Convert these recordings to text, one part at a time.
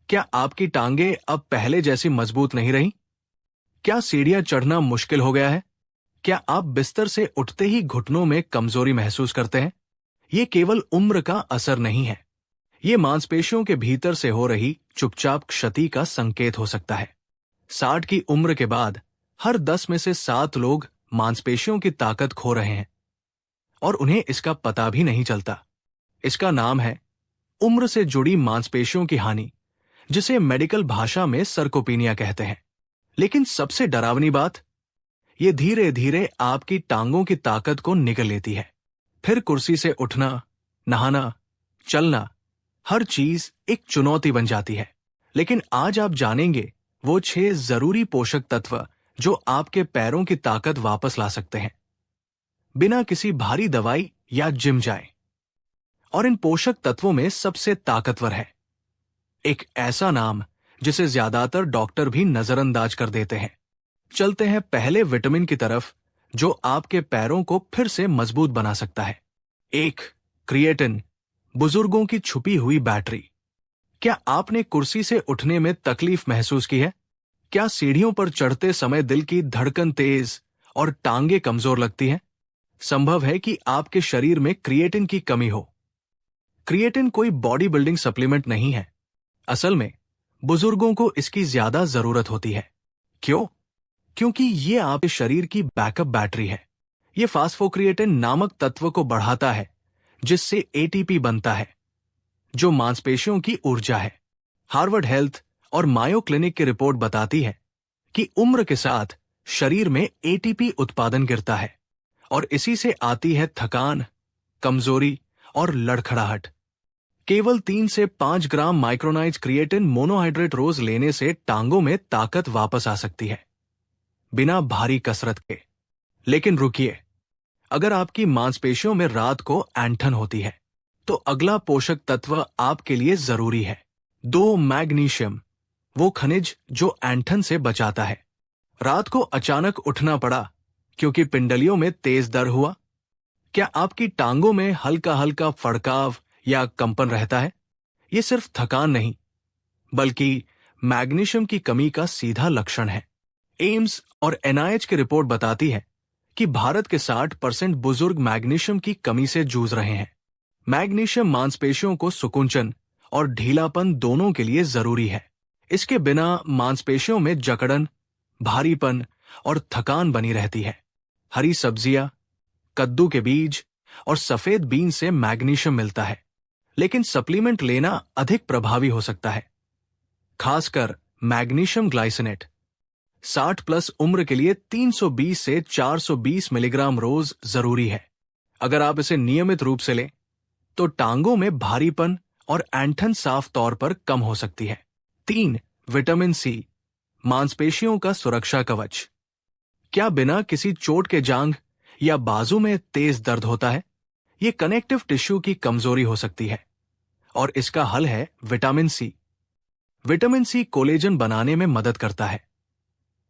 क्या आपकी टांगे अब पहले जैसी मजबूत नहीं रही? क्या सीढ़ियां चढ़ना मुश्किल हो गया है? क्या आप बिस्तर से उठते ही घुटनों में कमजोरी महसूस करते हैं? ये केवल उम्र का असर नहीं है। ये मांसपेशियों के भीतर से हो रही चुपचाप क्षति का संकेत हो सकता है। 60 की उम्र के बाद हर 10 में से 7 लोग मांसपेशियों की ताकत खो रहे हैं और उन्हें इसका पता भी नहीं चलता। इसका नाम है उम्र से जुड़ी मांसपेशियों की हानि, जिसे मेडिकल भाषा में सर्कोपीनिया कहते हैं। लेकिन सबसे डरावनी बात, ये धीरे धीरे आपकी टांगों की ताकत को निगल लेती है। फिर कुर्सी से उठना, नहाना, चलना, हर चीज एक चुनौती बन जाती है। लेकिन आज आप जानेंगे वो 6 जरूरी पोषक तत्व जो आपके पैरों की ताकत वापस ला सकते हैं, बिना किसी भारी दवाई या जिम जाए। और इन पोषक तत्वों में सबसे ताकतवर है एक ऐसा नाम जिसे ज्यादातर डॉक्टर भी नजरअंदाज कर देते हैं। चलते हैं पहले विटामिन की तरफ, जो आपके पैरों को फिर से मजबूत बना सकता है। 1. क्रिएटिन, बुजुर्गों की छुपी हुई बैटरी। क्या आपने कुर्सी से उठने में तकलीफ महसूस की है? क्या सीढ़ियों पर चढ़ते समय दिल की धड़कन तेज और टांगे कमजोर लगती हैं? संभव है कि आपके शरीर में क्रिएटिन की कमी हो। क्रिएटिन कोई बॉडी बिल्डिंग सप्लीमेंट नहीं है। असल में बुजुर्गों को इसकी ज्यादा जरूरत होती है। क्यों? क्योंकि ये आपके शरीर की बैकअप बैटरी है। ये फास्फोक्रिएटिन नामक तत्व को बढ़ाता है, जिससे एटीपी बनता है, जो मांसपेशियों की ऊर्जा है। हार्वर्ड हेल्थ और मायो क्लिनिक की रिपोर्ट बताती है कि उम्र के साथ शरीर में एटीपी उत्पादन गिरता है और इसी से आती है थकान, कमजोरी और लड़खड़ाहट। केवल 3 से 5 ग्राम माइक्रोनाइज्ड क्रिएटिन मोनोहाइड्रेट रोज लेने से टांगों में ताकत वापस आ सकती है, बिना भारी कसरत के। लेकिन रुकिए, अगर आपकी मांसपेशियों में रात को ऐंठन होती है, तो अगला पोषक तत्व आपके लिए जरूरी है। 2. मैग्नीशियम, वो खनिज जो ऐंठन से बचाता है। रात को अचानक उठना पड़ा क्योंकि पिंडलियों में तेज दर्द हुआ? क्या आपकी टांगों में हल्का हल्का फड़काव या कंपन रहता है? ये सिर्फ थकान नहीं, बल्कि मैग्नीशियम की कमी का सीधा लक्षण है। एम्स और एनआईएच की रिपोर्ट बताती है कि भारत के 60% बुजुर्ग मैग्नीशियम की कमी से जूझ रहे हैं। मैग्नीशियम मांसपेशियों को सुकुंचन और ढीलापन दोनों के लिए जरूरी है। इसके बिना मांसपेशियों में जकड़न, भारीपन और थकान बनी रहती है। हरी सब्जियां, कद्दू के बीज और सफेद बीन से मैग्नीशियम मिलता है, लेकिन सप्लीमेंट लेना अधिक प्रभावी हो सकता है, खासकर मैग्नीशियम ग्लाइसिनेट। 60 प्लस उम्र के लिए 320 से 420 मिलीग्राम रोज जरूरी है। अगर आप इसे नियमित रूप से लें, तो टांगों में भारीपन और ऐंठन साफ तौर पर कम हो सकती है। 3. विटामिन सी, मांसपेशियों का सुरक्षा कवच। क्या बिना किसी चोट के जांघ या बाजू में तेज दर्द होता है? ये कनेक्टिव टिश्यू की कमजोरी हो सकती है, और इसका हल है vitamin C. Vitamin C collagen बनाने में मदद करता है,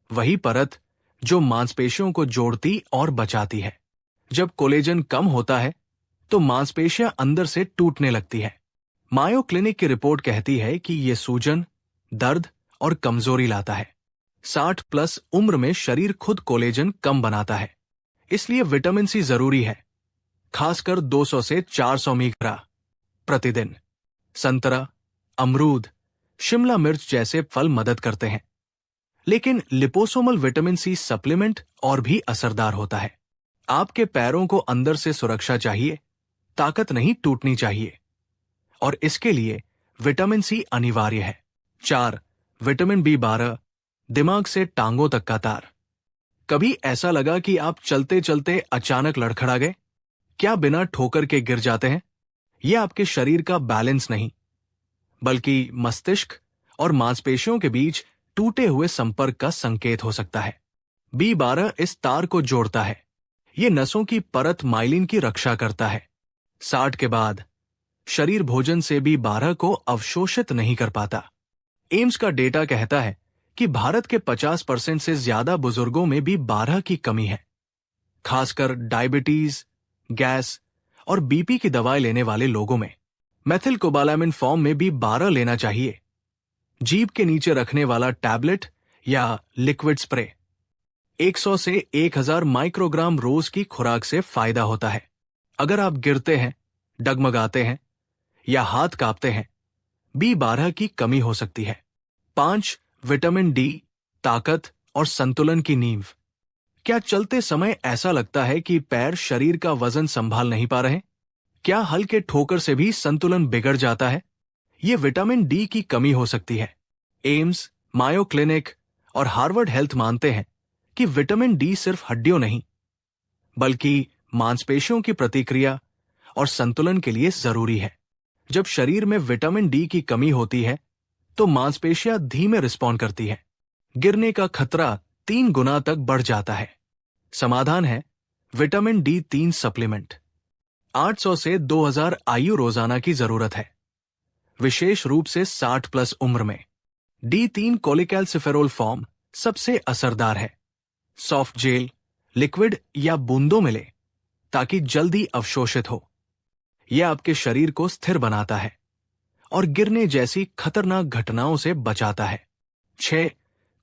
वही परत जो मांसपेशियों को जोड़ती और बचाती है। जब कोलेजन कम होता है, तो मांसपेशियां अंदर से टूटने लगती है। मायो क्लिनिक की रिपोर्ट कहती है कि यह सूजन, दर्द और कमजोरी लाता है। 60 प्लस उम्र में शरीर खुद कोलेजन कम बनाता है, इसलिए विटामिन सी जरूरी है, खासकर 200 से 400 मिलीग्राम प्रतिदिन। संतरा, अमरूद, शिमला मिर्च जैसे फल मदद करते हैं। लेकिन लिपोसोमल विटामिन सी सप्लीमेंट और भी असरदार होता है। आपके पैरों को अंदर से सुरक्षा चाहिए, ताकत नहीं टूटनी चाहिए, और इसके लिए विटामिन सी अनिवार्य है। 4. विटामिन B12, दिमाग से टांगों तक का तार। कभी ऐसा लगा कि आप चलते चलते अचानक लड़खड़ा गए? क्या बिना ठोकर के गिर जाते हैं? यह आपके शरीर का बैलेंस नहीं, बल्कि मस्तिष्क और मांसपेशियों के बीच टूटे हुए संपर्क का संकेत हो सकता है। B12 इस तार को जोड़ता है। ये नसों की परत माइलिन की रक्षा करता है। 60 के बाद शरीर भोजन से B12 को अवशोषित नहीं कर पाता। एम्स का डेटा कहता है कि भारत के 50% से ज्यादा बुजुर्गों में B12 की कमी है, खासकर डायबिटीज, गैस और बीपी की दवाई लेने वाले लोगों में। मेथिल कोबालामिन फॉर्म में B12 लेना चाहिए, जीभ के नीचे रखने वाला टैबलेट या लिक्विड स्प्रे। 100 से 1000 माइक्रोग्राम रोज की खुराक से फायदा होता है। अगर आप गिरते हैं, डगमगाते हैं या हाथ कांपते हैं, B12 की कमी हो सकती है। 5. विटामिन डी, ताकत और संतुलन की नींव। क्या चलते समय ऐसा लगता है कि पैर शरीर का वजन संभाल नहीं पा रहे? क्या हल्के ठोकर से भी संतुलन बिगड़ जाता है? ये विटामिन डी की कमी हो सकती है। एम्स, मायो क्लिनिक और हार्वर्ड हेल्थ मानते हैं कि विटामिन डी सिर्फ हड्डियों नहीं, बल्कि मांसपेशियों की प्रतिक्रिया और संतुलन के लिए जरूरी है। जब शरीर में विटामिन डी की कमी होती है, तो मांसपेशियां धीमे रिस्पॉन्ड करती है। गिरने का खतरा 3 गुना तक बढ़ जाता है। समाधान है विटामिन डी 3 सप्लीमेंट। 800 से 2000 आयु रोजाना की जरूरत है, विशेष रूप से 60 प्लस उम्र में। D3 कोलिकैल्सिफेरोल फॉर्म सबसे असरदार है। सॉफ्ट जेल, लिक्विड या बूंदों में ले ताकि जल्दी अवशोषित हो। यह आपके शरीर को स्थिर बनाता है और गिरने जैसी खतरनाक घटनाओं से बचाता है। 6.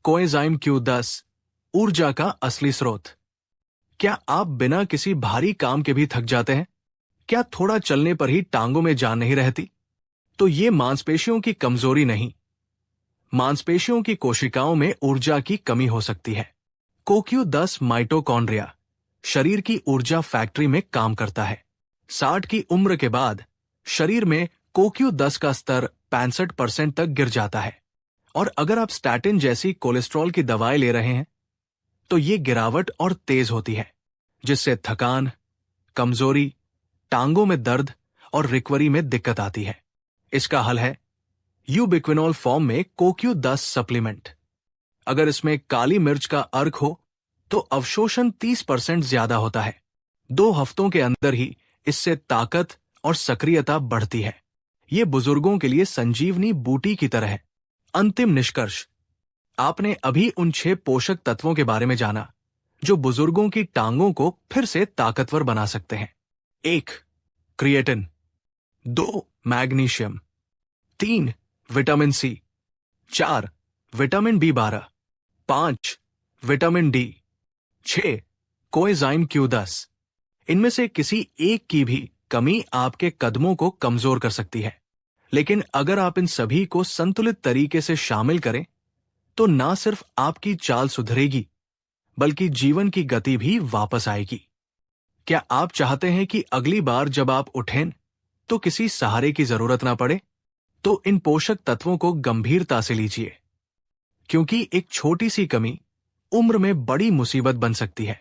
कोएंजाइम Q10, ऊर्जा का असली स्रोत। क्या आप बिना किसी भारी काम के भी थक जाते हैं? क्या थोड़ा चलने पर ही टांगों में जान नहीं रहती? तो ये मांसपेशियों की कमजोरी नहीं, मांसपेशियों की कोशिकाओं में ऊर्जा की कमी हो सकती है। CoQ10 माइटोकॉन्ड्रिया शरीर की ऊर्जा फैक्ट्री में काम करता है। 60 की उम्र के बाद शरीर में CoQ10 का स्तर 65% तक गिर जाता है, और अगर आप स्टैटिन जैसी कोलेस्ट्रॉल की दवाएं ले रहे हैं, तो ये गिरावट और तेज होती है, जिससे थकान, कमजोरी, टांगों में दर्द और रिकवरी में दिक्कत आती है। इसका हल है यूबिक्विनोल फॉर्म में CoQ10 सप्लीमेंट। अगर इसमें काली मिर्च का अर्क हो, तो अवशोषण 30% ज्यादा होता है। 2 हफ्तों के अंदर ही इससे ताकत और सक्रियता बढ़ती है। ये बुजुर्गों के लिए संजीवनी बूटी की तरह है। अंतिम निष्कर्ष, आपने अभी उन 6 पोषक तत्वों के बारे में जाना जो बुजुर्गों की टांगों को फिर से ताकतवर बना सकते हैं। 1. Creatine. 2. Magnesium. 3. Vitamin C. 4. Vitamin B12। 5. Vitamin D. 6. Coenzyme Q10। इनमें से किसी एक की भी कमी आपके कदमों को कमजोर कर सकती है, लेकिन अगर आप इन सभी को संतुलित तरीके से शामिल करें, तो ना सिर्फ आपकी चाल सुधरेगी, बल्कि जीवन की गति भी वापस आएगी। क्या आप चाहते हैं कि अगली बार जब आप उठें, तो किसी सहारे की जरूरत ना पड़े? तो इन पोषक तत्वों को गंभीरता से लीजिए, क्योंकि एक छोटी सी कमी उम्र में बड़ी मुसीबत बन सकती है।